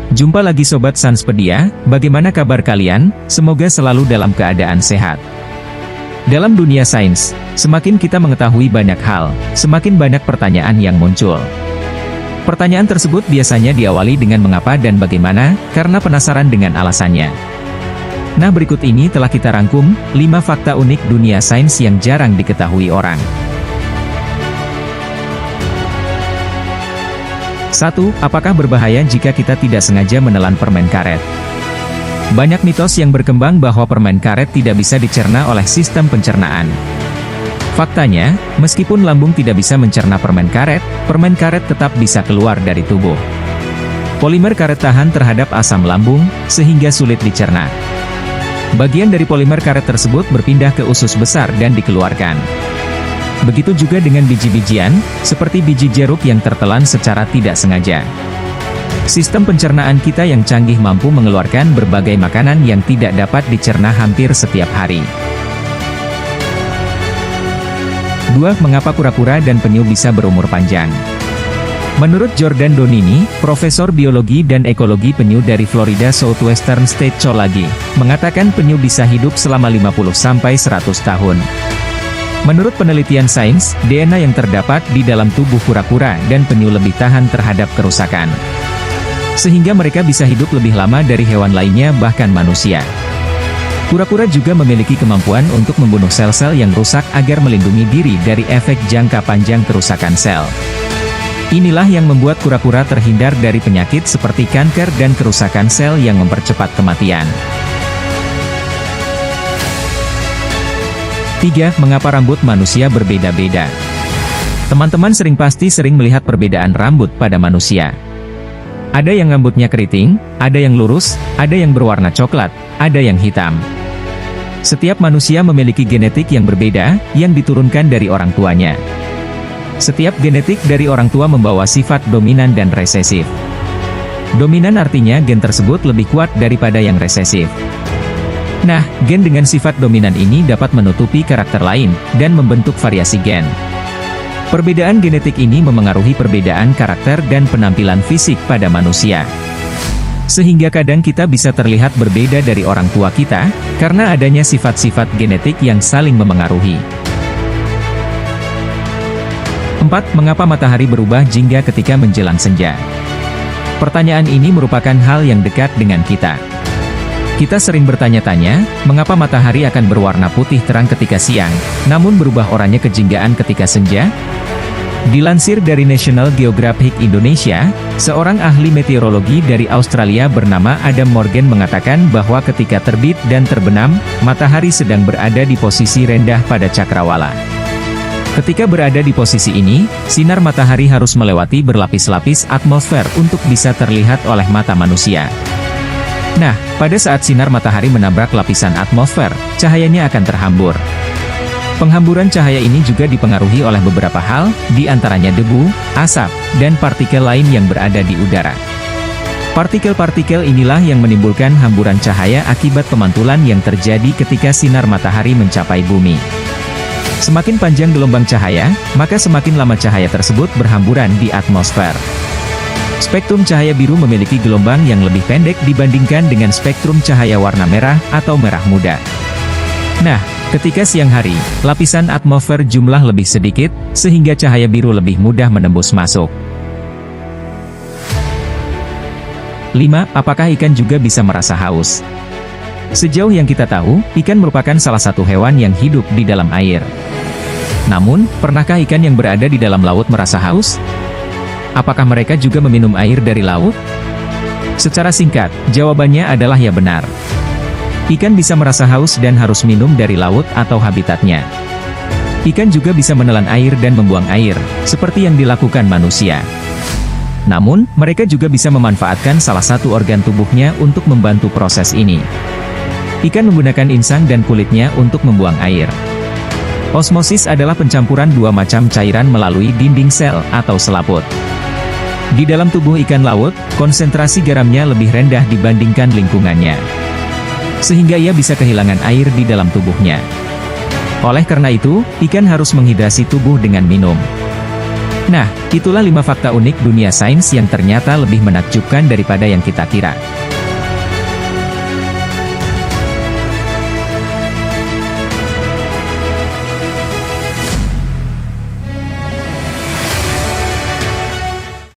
Jumpa lagi Sobat Sanspedia, bagaimana kabar kalian? Semoga selalu dalam keadaan sehat. Dalam dunia sains, semakin kita mengetahui banyak hal, semakin banyak pertanyaan yang muncul. Pertanyaan tersebut biasanya diawali dengan mengapa dan bagaimana, karena penasaran dengan alasannya. Nah, berikut ini telah kita rangkum, 5 fakta unik dunia sains yang jarang diketahui orang. 1. Apakah berbahaya jika kita tidak sengaja menelan permen karet? Banyak mitos yang berkembang bahwa permen karet tidak bisa dicerna oleh sistem pencernaan. Faktanya, meskipun lambung tidak bisa mencerna permen karet tetap bisa keluar dari tubuh. Polimer karet tahan terhadap asam lambung, sehingga sulit dicerna. Bagian dari polimer karet tersebut berpindah ke usus besar dan dikeluarkan. Begitu juga dengan biji-bijian, seperti biji jeruk yang tertelan secara tidak sengaja. Sistem pencernaan kita yang canggih mampu mengeluarkan berbagai makanan yang tidak dapat dicerna hampir setiap hari. 2. Mengapa kura-kura dan penyu bisa berumur panjang? Menurut Jordan Donini, Profesor Biologi dan Ekologi Penyu dari Florida Southwestern State College, mengatakan penyu bisa hidup selama 50-100 tahun. Menurut penelitian sains, DNA yang terdapat di dalam tubuh kura-kura dan penyu lebih tahan terhadap kerusakan. Sehingga mereka bisa hidup lebih lama dari hewan lainnya bahkan manusia. Kura-kura juga memiliki kemampuan untuk membunuh sel-sel yang rusak agar melindungi diri dari efek jangka panjang kerusakan sel. Inilah yang membuat kura-kura terhindar dari penyakit seperti kanker dan kerusakan sel yang mempercepat kematian. 3. Mengapa rambut manusia berbeda-beda? Teman-teman pasti sering melihat perbedaan rambut pada manusia. Ada yang rambutnya keriting, ada yang lurus, ada yang berwarna coklat, ada yang hitam. Setiap manusia memiliki genetik yang berbeda, yang diturunkan dari orang tuanya. Setiap genetik dari orang tua membawa sifat dominan dan resesif. Dominan artinya gen tersebut lebih kuat daripada yang resesif. Nah, gen dengan sifat dominan ini dapat menutupi karakter lain, dan membentuk variasi gen. Perbedaan genetik ini memengaruhi perbedaan karakter dan penampilan fisik pada manusia. Sehingga kadang kita bisa terlihat berbeda dari orang tua kita, karena adanya sifat-sifat genetik yang saling memengaruhi. 4. Mengapa matahari berubah jingga ketika menjelang senja? Pertanyaan ini merupakan hal yang dekat dengan kita. Kita sering bertanya-tanya, mengapa matahari akan berwarna putih terang ketika siang, namun berubah oranye kejinggaan ketika senja? Dilansir dari National Geographic Indonesia, seorang ahli meteorologi dari Australia bernama Adam Morgan mengatakan bahwa ketika terbit dan terbenam, matahari sedang berada di posisi rendah pada cakrawala. Ketika berada di posisi ini, sinar matahari harus melewati berlapis-lapis atmosfer untuk bisa terlihat oleh mata manusia. Nah, pada saat sinar matahari menabrak lapisan atmosfer, cahayanya akan terhambur. Penghamburan cahaya ini juga dipengaruhi oleh beberapa hal, di antaranya debu, asap, dan partikel lain yang berada di udara. Partikel-partikel inilah yang menimbulkan hamburan cahaya akibat pemantulan yang terjadi ketika sinar matahari mencapai bumi. Semakin panjang gelombang cahaya, maka semakin lama cahaya tersebut berhamburan di atmosfer. Spektrum cahaya biru memiliki gelombang yang lebih pendek dibandingkan dengan spektrum cahaya warna merah atau merah muda. Nah, ketika siang hari, lapisan atmosfer jumlah lebih sedikit, sehingga cahaya biru lebih mudah menembus masuk. 5. Apakah ikan juga bisa merasa haus? Sejauh yang kita tahu, ikan merupakan salah satu hewan yang hidup di dalam air. Namun, pernahkah ikan yang berada di dalam laut merasa haus? Apakah mereka juga meminum air dari laut? Secara singkat, jawabannya adalah ya benar. Ikan bisa merasa haus dan harus minum dari laut atau habitatnya. Ikan juga bisa menelan air dan membuang air, seperti yang dilakukan manusia. Namun, mereka juga bisa memanfaatkan salah satu organ tubuhnya untuk membantu proses ini. Ikan menggunakan insang dan kulitnya untuk membuang air. Osmosis adalah pencampuran dua macam cairan melalui dinding sel atau selaput. Di dalam tubuh ikan laut, konsentrasi garamnya lebih rendah dibandingkan lingkungannya. Sehingga ia bisa kehilangan air di dalam tubuhnya. Oleh karena itu, ikan harus menghidrasi tubuh dengan minum. Nah, itulah 5 fakta unik dunia sains yang ternyata lebih menakjubkan daripada yang kita kira.